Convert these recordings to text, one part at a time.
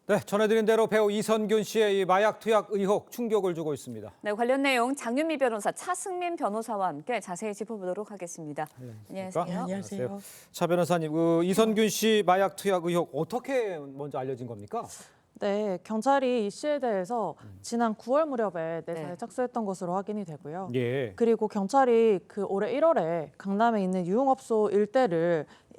네, 전해드린 대로 배우 이선균 씨의 이 마약 투약 의혹 충격을 주고 있습니다. 네, 관련 내용 장윤미 변호사, 차승민 변호사와 함께 자세히 짚어보도록 하겠습니다. 안녕하세요. 네, 안녕하세요. 차 변호사님, 이선균 씨 마약 투약 의혹 어떻게 먼저 알려진 겁니까? 네, 경찰이 이 씨에 대해서 지난 9월 무렵에 내사에 네. 착수했던 것으로 확인이 되고요. 예. 그리고 경찰이 그 올해 1월에 강남에 있는 유흥업소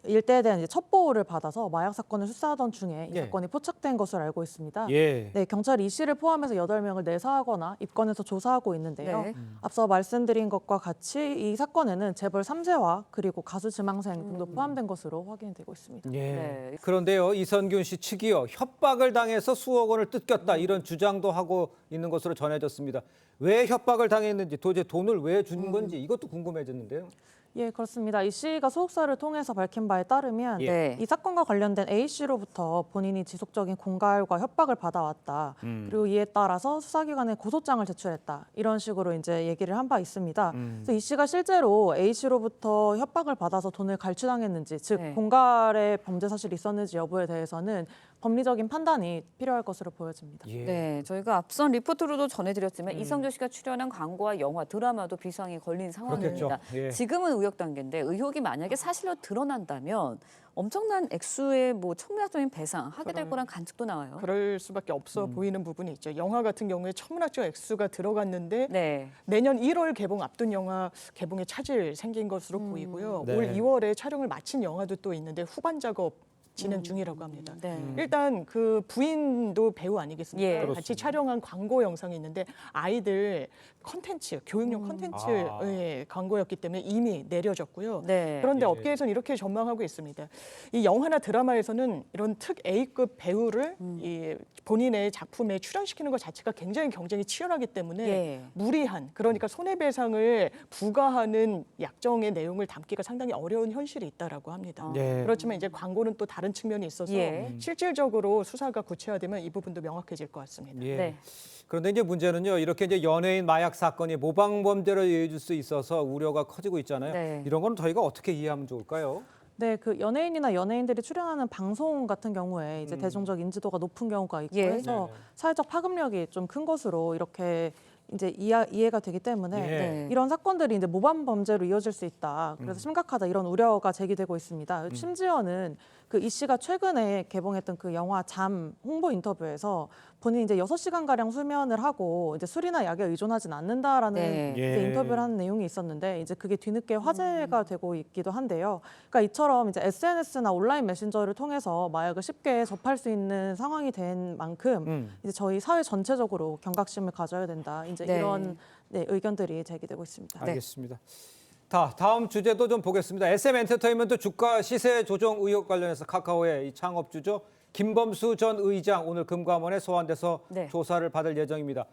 일대에 대한 이제 첩보를 받아서 마약 사건을 수사하던 중에 이 예. 사건이 포착된 것으로 알고 있습니다. 예. 네, 경찰이 이 씨를 포함해서 8명을 내사하거나 입건해서 조사하고 있는데요. 네. 앞서 말씀드린 것과 같이 이 사건에는 재벌 3세와 그리고 가수 지망생 등도 포함된 것으로 확인되고 있습니다. 예. 네. 그런데요, 이선균 씨 측이요, 협박을 당해서 수억 원을 뜯겼다 이런 주장도 하고 있는 것으로 전해졌습니다. 왜 협박을 당했는지, 도대체 돈을 왜 준 건지 이것도 궁금해졌는데요. 예, 그렇습니다. 이 씨가 소속사를 통해서 밝힌 바에 따르면 예. 네. 이 사건과 관련된 A 씨로부터 본인이 지속적인 공갈과 협박을 받아왔다. 그리고 이에 따라서 수사기관에 고소장을 제출했다. 이런 식으로 이제 얘기를 한 바 있습니다. 그래서 이 씨가 실제로 A 씨로부터 협박을 받아서 돈을 갈취당했는지, 즉 네. 공갈의 범죄 사실이 있었는지 여부에 대해서는 법리적인 판단이 필요할 것으로 보여집니다. 예. 네, 저희가 앞선 리포트로도 전해드렸지만 이성균 씨가 출연한 광고와 영화, 드라마도 비상이 걸린 상황입니다. 그렇겠죠. 예. 지금은 의혹 단계인데 의혹이 만약에 사실로 드러난다면 엄청난 액수의 뭐 천문학적인 배상하게 될 거란 관측도 나와요. 그럴 수밖에 없어 보이는 부분이 있죠. 영화 같은 경우에 천문학적 액수가 들어갔는데 네. 내년 1월 개봉 앞둔 영화 개봉에 차질 생긴 것으로 보이고요. 네. 올 2월에 촬영을 마친 영화도 또 있는데 후반 작업 진행 중이라고 합니다. 네. 일단 그 부인도 배우 아니겠습니까? 예. 같이 그렇습니다. 촬영한 광고 영상이 있는데 아이들 컨텐츠, 교육용 컨텐츠 아. 의 광고였기 때문에 이미 내려졌고요. 네. 그런데 예. 업계에서는 이렇게 전망하고 있습니다. 이 영화나 드라마에서는 이런 특 A급 배우를 이 본인의 작품에 출연시키는 것 자체가 굉장히 경쟁이 치열하기 때문에 예. 무리한, 그러니까 손해배상을 부과하는 약정의 내용을 담기가 상당히 어려운 현실이 있다라고 합니다. 네. 그렇지만 이제 광고는 또 다른 측면이 있어서 예. 실질적으로 수사가 구체화되면 이 부분도 명확해질 것 같습니다. 예. 네. 그런데 이제 문제는요, 이렇게 이제 연예인 마약 사건이 모방 범죄로 이어질 수 있어서 우려가 커지고 있잖아요. 네. 이런 건 저희가 어떻게 이해하면 좋을까요? 네, 그 연예인이나 연예인들이 출연하는 방송 같은 경우에 이제 대중적 인지도가 높은 경우가 있고 예. 해서 네네. 사회적 파급력이 좀 큰 것으로 이렇게 이제 이해가 되기 때문에 예. 네. 이런 사건들이 이제 모방 범죄로 이어질 수 있다. 그래서 심각하다 이런 우려가 제기되고 있습니다. 심지어는 그 이 씨가 최근에 개봉했던 그 영화 잠 홍보 인터뷰에서 본인이 이제 6시간 가량 수면을 하고 이제 술이나 약에 의존하진 않는다라는 네. 이제 예. 인터뷰를 하는 내용이 있었는데 이제 그게 뒤늦게 화제가 되고 있기도 한데요. 그러니까 이처럼 이제 SNS나 온라인 메신저를 통해서 마약을 쉽게 접할 수 있는 상황이 된 만큼 이제 저희 사회 전체적으로 경각심을 가져야 된다. 이제 네. 이런 의견들이 제기되고 있습니다. 알겠습니다. 다음 주제도 좀 보겠습니다. SM 엔터테인먼트 주가 시세 조정 의혹 관련해서 카카오의 이 창업주죠. 김범수 전 의장 오늘 금감원에 소환돼서 네. 조사를 받을 예정입니다.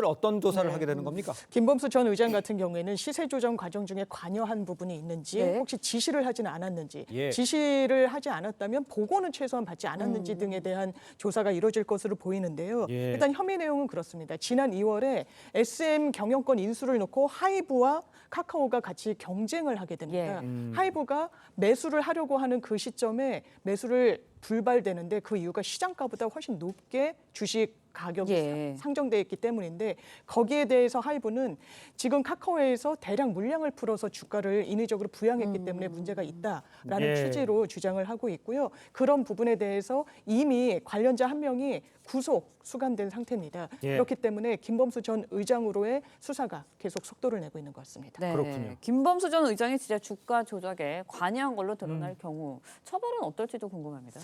어떤 조사를 하게 되는 겁니까? 김범수 전 의장 같은 경우에는 시세 조정 과정 중에 관여한 부분이 있는지 네. 혹시 지시를 하지는 않았는지 예. 지시를 하지 않았다면 보고는 최소한 받지 않았는지 등에 대한 조사가 이루어질 것으로 보이는데요. 예. 일단 혐의 내용은 그렇습니다. 지난 2월에 SM 경영권 인수를 놓고 하이브와 카카오가 같이 경쟁을 하게 됩니다. 예. 하이브가 매수를 하려고 하는 그 시점에 매수를 불발되는데 그 이유가 시장가보다 훨씬 높게 주식 가격이 예. 상정돼 있기 때문인데 거기에 대해서 하이브는 지금 카카오에서 대량 물량을 풀어서 주가를 인위적으로 부양했기 때문에 문제가 있다라는 예. 취지로 주장을 하고 있고요. 그런 부분에 대해서 이미 관련자 한 명이 구속 수감된 상태입니다. 예. 그렇기 때문에 김범수 전 의장으로의 수사가 계속 속도를 내고 있는 것 같습니다. 네. 그렇군요. 김범수 전 의장이 진짜 주가 조작에 관여한 걸로 드러날 경우 처벌은 어떨지도 궁금합니다.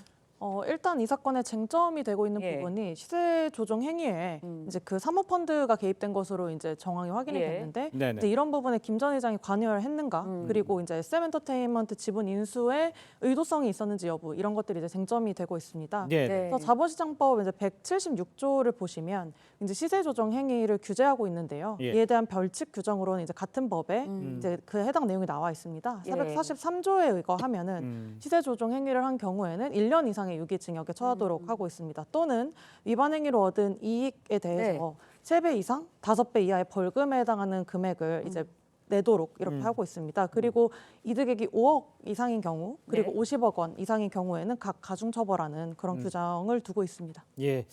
일단 이 사건의 쟁점이 되고 있는 예. 부분이 시세 조정 행위에 이제 그 사모펀드가 개입된 것으로 이제 정황이 확인이 예. 됐는데 네네. 이제 이런 부분에 김 전 회장이 관여를 했는가 그리고 이제 SM 엔터테인먼트 지분 인수에 의도성이 있었는지 여부 이런 것들이 이제 쟁점이 되고 있습니다. 예. 네. 그래서 자본시장법 이제 176조를 보시면 이제 시세 조정 행위를 규제하고 있는데요. 예. 이에 대한 별칙 규정으로는 이제 같은 법에 이제 그 해당 내용이 나와 있습니다. 예. 443조에 의거하면은 시세 조정 행위를 한 경우에는 1년 이상의 유기징역에 처하도록 하고 있습니다. 또는 위반 행위로 얻은 이익에 대해서 3배 이상, 5배 이하의 벌금에 해당하는 금액을 이제 내도록 이렇게 하고 있습니다. 그리고 이득액이 5억 이상인 경우 그리고 네. 50억 원 이상인 경우에는 각 가중처벌하는 그런 규정을 두고 있습니다. 예.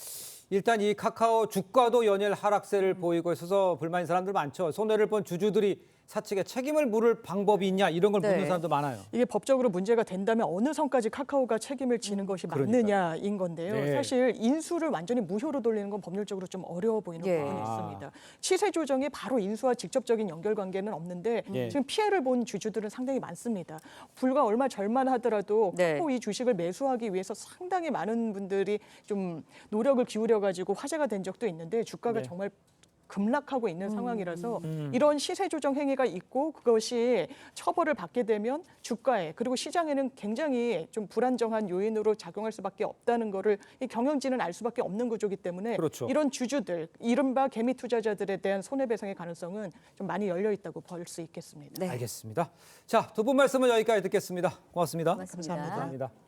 일단 이 카카오 주가도 연일 하락세를 보이고 있어서 불만인 사람들 많죠. 손해를 본 주주들이 사측에 책임을 물을 방법이 있냐 이런 걸 묻는 네. 사람도 많아요. 이게 법적으로 문제가 된다면 어느 선까지 카카오가 책임을 지는 것이 그러니까요. 맞느냐인 건데요. 네. 사실 인수를 완전히 무효로 돌리는 건 법률적으로 좀 어려워 보이는 예. 부분이 있습니다. 시세 조정이 바로 인수와 직접적인 연결관계는 없는데 예. 지금 피해를 본 주주들은 상당히 많습니다. 불과 얼마 전만 하더라도 네. 카카오 이 주식을 매수하기 위해서 상당히 많은 분들이 좀 노력을 기울여 가지고 화제가 된 적도 있는데 주가가 네. 정말 급락하고 있는 상황이라서 이런 시세 조정 행위가 있고 그것이 처벌을 받게 되면 주가에 그리고 시장에는 굉장히 좀 불안정한 요인으로 작용할 수밖에 없다는 거를 이 경영진은 알 수밖에 없는 구조이기 때문에 그렇죠. 이런 주주들 이른바 개미 투자자들에 대한 손해배상의 가능성은 좀 많이 열려 있다고 볼 수 있겠습니다. 네. 알겠습니다. 자, 두 분 말씀은 여기까지 듣겠습니다. 고맙습니다. 고맙습니다. 감사합니다.